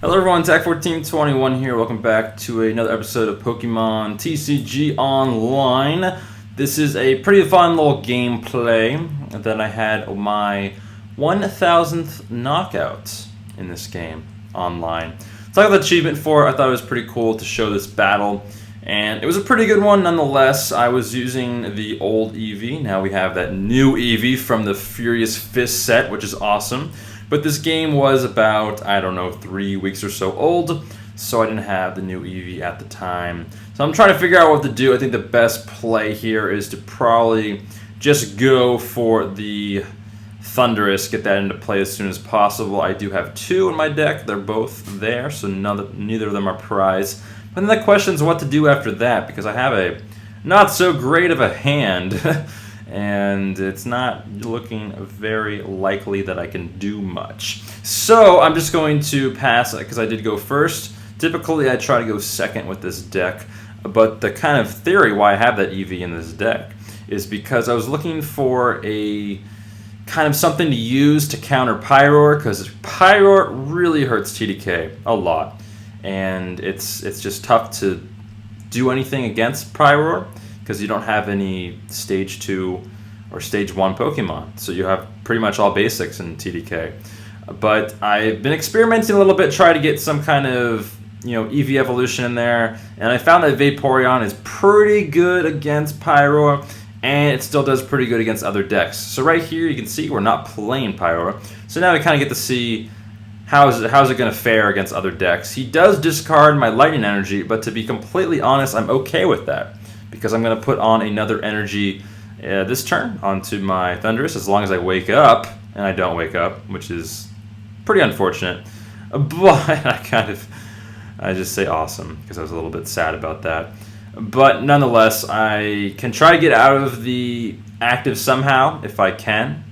Hello everyone, TAC1421 here. Welcome back to another episode of Pokemon TCG Online. This is a pretty fun little gameplay that I had my 1000th knockout in this game online. So I got the achievement for it. I thought it was pretty cool to show this battle. And it was a pretty good one nonetheless. I was using the old Eevee. Now we have that new Eevee from the Furious Fist set, which is awesome. But this game was about, I don't know, 3 weeks or so old, so I didn't have the new Eevee at the time. So I'm trying to figure out what to do. I think the best play here is to probably just go for the Thundurus, get that into play as soon as possible. I do have two in my deck. They're both there, so neither of them are prized. But then the question is what to do after that, because I have a not so great of a hand. And it's not looking very likely that I can do much. So I'm just going to pass because I did go first. Typically I try to go second with this deck, but the kind of theory why I have that Eevee in this deck is because I was looking for a kind of something to use to counter Pyroar, because Pyroar really hurts TDK a lot, and it's just tough to do anything against Pyroar, because you don't have any Stage 2 or Stage 1 Pokemon. So you have pretty much all basics in TDK. But I've been experimenting a little bit, trying to get some kind of Eevee evolution in there, and I found that Vaporeon is pretty good against Pyroar, and it still does pretty good against other decks. So right here you can see we're not playing Pyroar. So now we kind of get to see how's it going to fare against other decks. He does discard my Lightning Energy, but to be completely honest, I'm okay with that, because I'm going to put on another energy this turn onto my Thundurus, as long as I wake up, and I don't wake up, which is pretty unfortunate. But I just say awesome, because I was a little bit sad about that. But nonetheless, I can try to get out of the active somehow, if I can,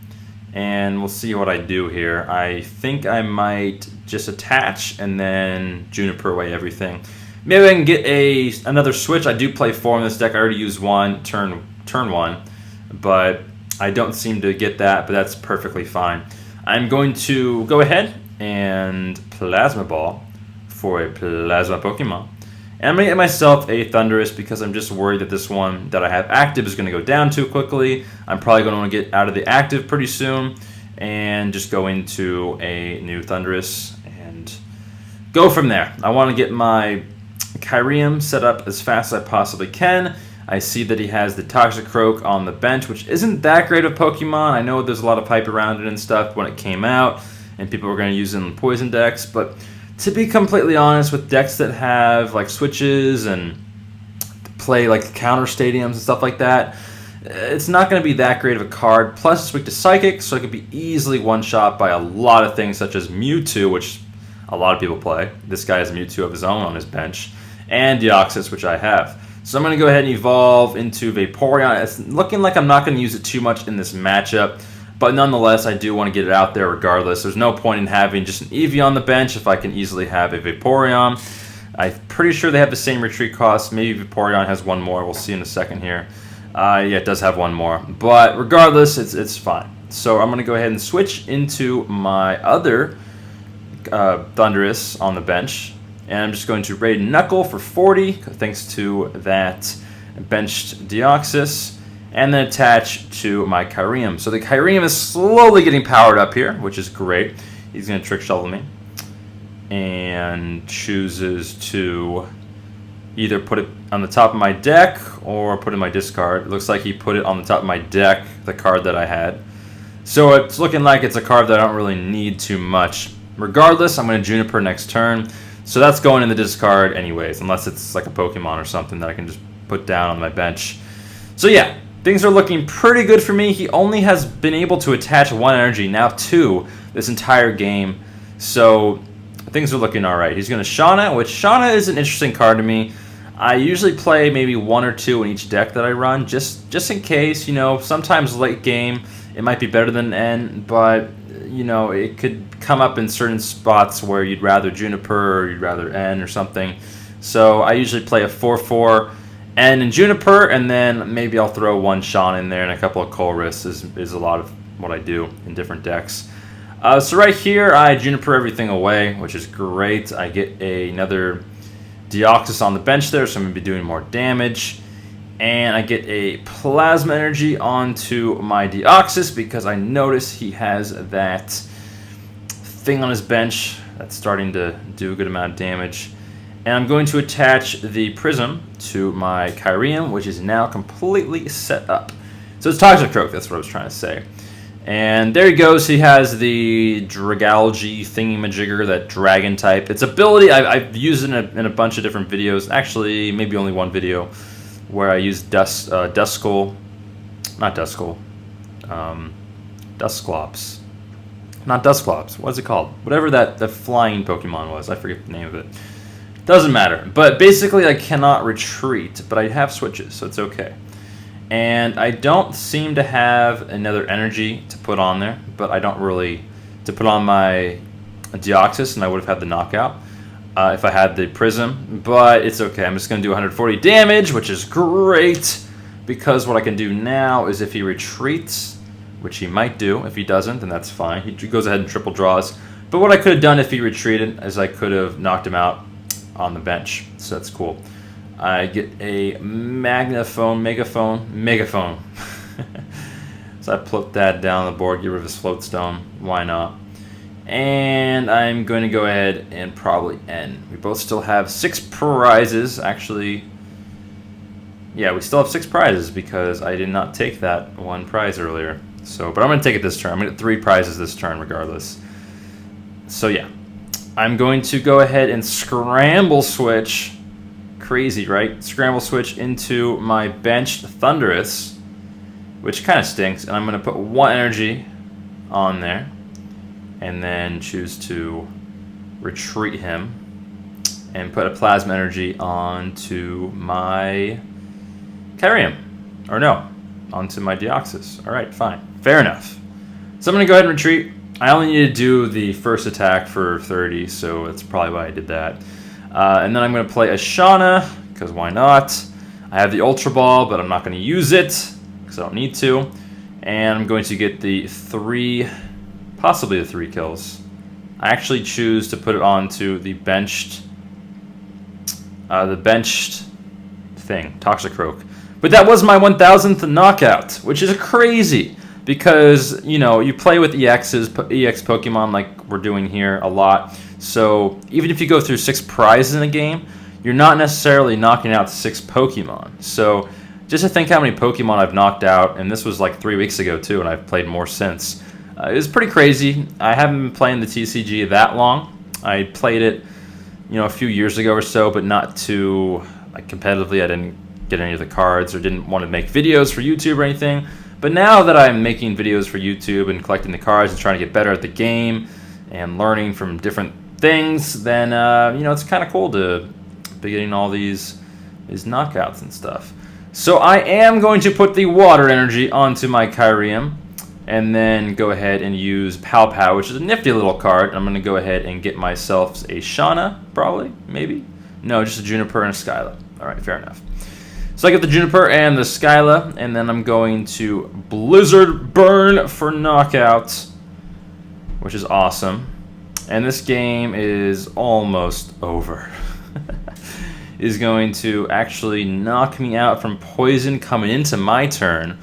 and we'll see what I do here. I think I might just attach and then Juniper away everything. Maybe I can get another switch. I do play 4 in this deck. I already used one turn 1, but I don't seem to get that, but that's perfectly fine. I'm going to go ahead and Plasma Ball for a Plasma Pokemon. And I'm going to get myself a Thundurus, because I'm just worried that this one that I have active is going to go down too quickly. I'm probably going to want to get out of the active pretty soon and just go into a new Thundurus and go from there. I want to get my Kyurem set up as fast as I possibly can. I see that he has the Toxicroak on the bench, which isn't that great of Pokemon. I know there's a lot of hype around it and stuff when it came out, and people were going to use it in poison decks, but to be completely honest, with decks that have like switches and play like counter stadiums and stuff like that, it's not going to be that great of a card. Plus it's weak to Psychic, so it can be easily one-shot by a lot of things, such as Mewtwo, which a lot of people play. This guy has Mewtwo of his own on his bench, and Deoxys, which I have. So I'm going to go ahead and evolve into Vaporeon. It's looking like I'm not going to use it too much in this matchup, but nonetheless, I do want to get it out there regardless. There's no point in having just an Eevee on the bench if I can easily have a Vaporeon. I'm pretty sure they have the same retreat cost. Maybe Vaporeon has one more. We'll see in a second here. Yeah, it does have one more. But regardless, it's fine. So I'm going to go ahead and switch into my other Thundurus on the bench. And I'm just going to raid Knuckle for 40, thanks to that benched Deoxys, and then attach to my Kyurem. So the Kyurem is slowly getting powered up here, which is great. He's going to Trick Shovel me, and chooses to either put it on the top of my deck or put it in my discard. It looks like he put it on the top of my deck, the card that I had. So it's looking like it's a card that I don't really need too much. Regardless, I'm going to Juniper next turn. So that's going in the discard anyways, unless it's like a Pokemon or something that I can just put down on my bench. So yeah, things are looking pretty good for me. He only has been able to attach 1 energy, now 2, this entire game. So things are looking alright. He's going to Shauna, which Shauna is an interesting card to me. I usually play maybe 1 or 2 in each deck that I run, just in case. Sometimes late game it might be better than N, but it could come up in certain spots where you'd rather Juniper or you'd rather N or something. So I usually play a 4/4 N and Juniper, and then maybe I'll throw 1 Shawn in there and a couple of Colress is a lot of what I do in different decks. So right here, I Juniper everything away, which is great. I get another Deoxys on the bench there, so I'm going to be doing more damage. And I get a Plasma Energy onto my Deoxys because I notice he has that thing on his bench that's starting to do a good amount of damage. And I'm going to attach the Prism to my Kyrium, which is now completely set up. So it's Toxicroak, that's what I was trying to say. And there he goes. He has the Dragalge thingy-majigger, that dragon type. Its ability, I've used it in a bunch of different videos. Actually, maybe only one video where I used Duskull. Not Duskull. Dusclops. Not Dusclops. What's it called? Whatever that flying Pokemon was. I forget the name of it. Doesn't matter. But basically, I cannot retreat, but I have switches, so it's okay. And I don't seem to have another energy to put on there, but I don't really to put on my Deoxys, and I would have had the knockout if I had the Prism, but it's okay. I'm just going to do 140 damage, which is great, because what I can do now is if he retreats, which he might do. If he doesn't, then that's fine. He goes ahead and triple draws. But what I could have done if he retreated is I could have knocked him out on the bench, so that's cool. I get a Megaphone. So I put that down on the board, get rid of his Float Stone. Why not? And I'm going to go ahead and probably end. We both still have 6 prizes. Actually, yeah, we still have 6 prizes because I did not take that one prize earlier. So, but I'm going to take it this turn. I'm going to get 3 prizes this turn regardless. So yeah, I'm going to go ahead and Scramble Switch. Crazy, right? Scramble Switch into my benched Thundurus, which kind of stinks, and I'm going to put 1 energy on there, and then choose to retreat him, and put a Plasma Energy onto my Kyrium. Or no, onto my Deoxys. Alright, fine. Fair enough. So I'm going to go ahead and retreat. I only need to do the first attack for 30, so that's probably why I did that. And then I'm going to play a Shauna, because why not? I have the Ultra Ball, but I'm not going to use it, because I don't need to. And I'm going to get the 3, possibly the 3 kills. I actually choose to put it onto the benched thing, Toxicroak. But that was my 1000th knockout, which is crazy, because, you know, you play with EX Pokemon like we're doing here a lot. So even if you go through 6 prizes in a game, you're not necessarily knocking out 6 Pokemon. So just to think how many Pokemon I've knocked out, and this was like 3 weeks ago too, and I've played more since. It was pretty crazy. I haven't been playing the TCG that long. I played it, you know, a few years ago or so, but not too like competitively. I didn't get any of the cards or didn't want to make videos for YouTube or anything. But now that I'm making videos for YouTube and collecting the cards and trying to get better at the game and learning from different things, then you know, it's kind of cool to be getting all these knockouts and stuff. So I am going to put the Water Energy onto my Kyrium, and then go ahead and use Hauppauge, which is a nifty little card. I'm going to go ahead and get myself a Shauna, probably, maybe. No, just a Juniper and a Skyla. All right, fair enough. So I get the Juniper and the Skyla, and then I'm going to Blizzard Burn for knockout, which is awesome. And this game is almost over. Is going to actually knock me out from poison coming into my turn.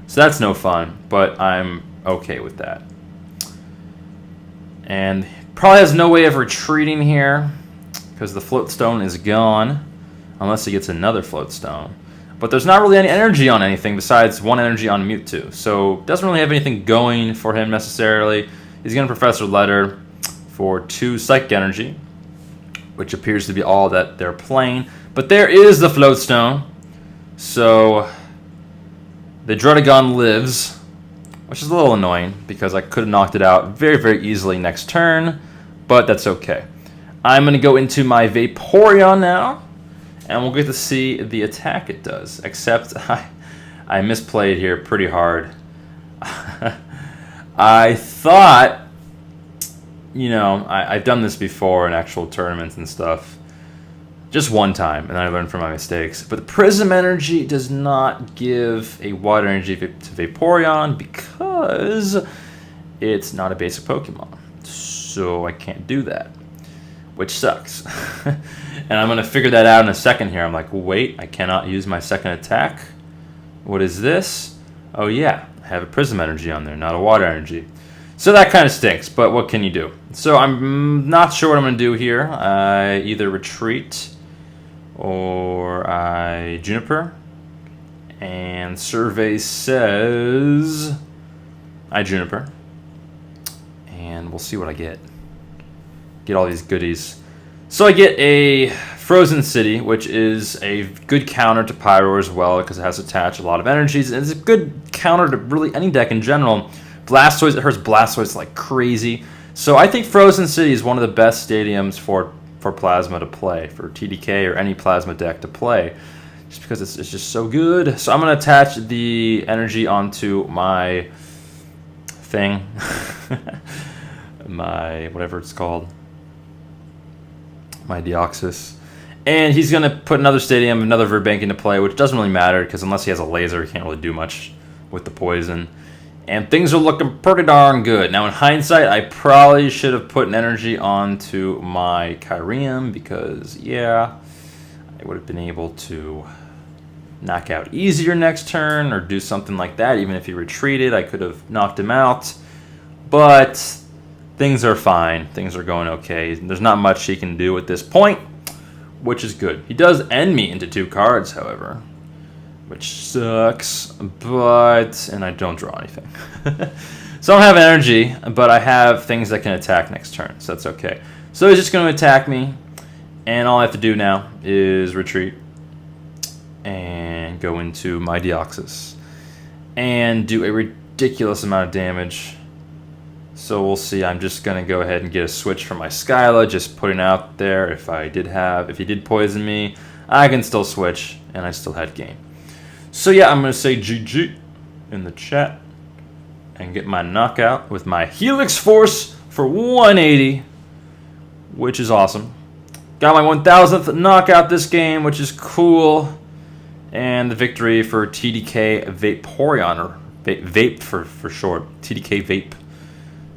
So that's no fun, but I'm okay with that. And probably has no way of retreating here because the Float Stone is gone, unless he gets another Float Stone. But there's not really any energy on anything besides 1 energy on Mewtwo. So doesn't really have anything going for him necessarily. He's going to Professor Letter for 2 Psychic Energy, which appears to be all that they're playing. But there is the Float Stone. So the Druddigon lives, which is a little annoying because I could have knocked it out very, very easily next turn, but that's okay. I'm going to go into my Vaporeon now, and we'll get to see the attack it does, except I misplayed here pretty hard. I thought, you know, I've done this before in actual tournaments and stuff. Just one time, and I learned from my mistakes. But the Prism Energy does not give a Water Energy to Vaporeon because it's not a basic Pokemon. so I can't do that, which sucks. And I'm going to figure that out in a second here. I'm like, wait, I cannot use my second attack. What is this? Oh yeah, I have a Prism Energy on there, not a Water Energy. So that kind of stinks, but what can you do? So I'm not sure what I'm going to do here. I either retreat or I Juniper. And survey says I Juniper. And we'll see what I get. Get all these goodies. So I get a Frozen City, which is a good counter to Pyro as well, because it has attached a lot of energies. And it's a good counter to really any deck in general. Blastoise, it hurts Blastoise like crazy. So I think Frozen City is one of the best stadiums for Plasma to play, for TDK or any Plasma deck to play, just because it's just so good. So I'm going to attach the energy onto my thing, my whatever it's called, my Deoxys. And he's going to put another stadium, another Verbank into play, which doesn't really matter, because unless he has a laser, he can't really do much with the poison. And things are looking pretty darn good. Now, in hindsight, I probably should have put an energy onto my Kyrium because, yeah, I would have been able to knock out easier next turn or do something like that. Even if he retreated, I could have knocked him out. But things are fine. Things are going okay. There's not much he can do at this point, which is good. He does end me into 2 cards, however, which sucks, but, and I don't draw anything. So I don't have energy, but I have things that can attack next turn, so that's okay. So he's just going to attack me, and all I have to do now is retreat and go into my Deoxys and do a ridiculous amount of damage. So we'll see. I'm just going to go ahead and get a switch from my Skyla, just putting out there if he did poison me, I can still switch, and I still had game. So yeah, I'm going to say GG in the chat and get my knockout with my Helix Force for 180, which is awesome. Got my 1000th knockout this game, which is cool. And the victory for TDK Vaporeon, or Vape for short. TDK Vape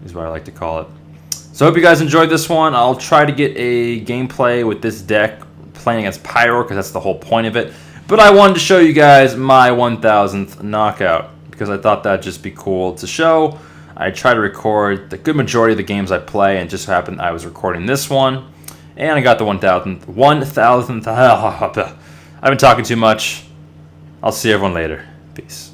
is what I like to call it. So I hope you guys enjoyed this one. I'll try to get a gameplay with this deck playing against Pyro, because that's the whole point of it. But I wanted to show you guys my 1000th knockout, because I thought that'd just be cool to show. I try to record the good majority of the games I play, and it just happened I was recording this one. And I got the 1000th. I've been talking too much. I'll see everyone later. Peace.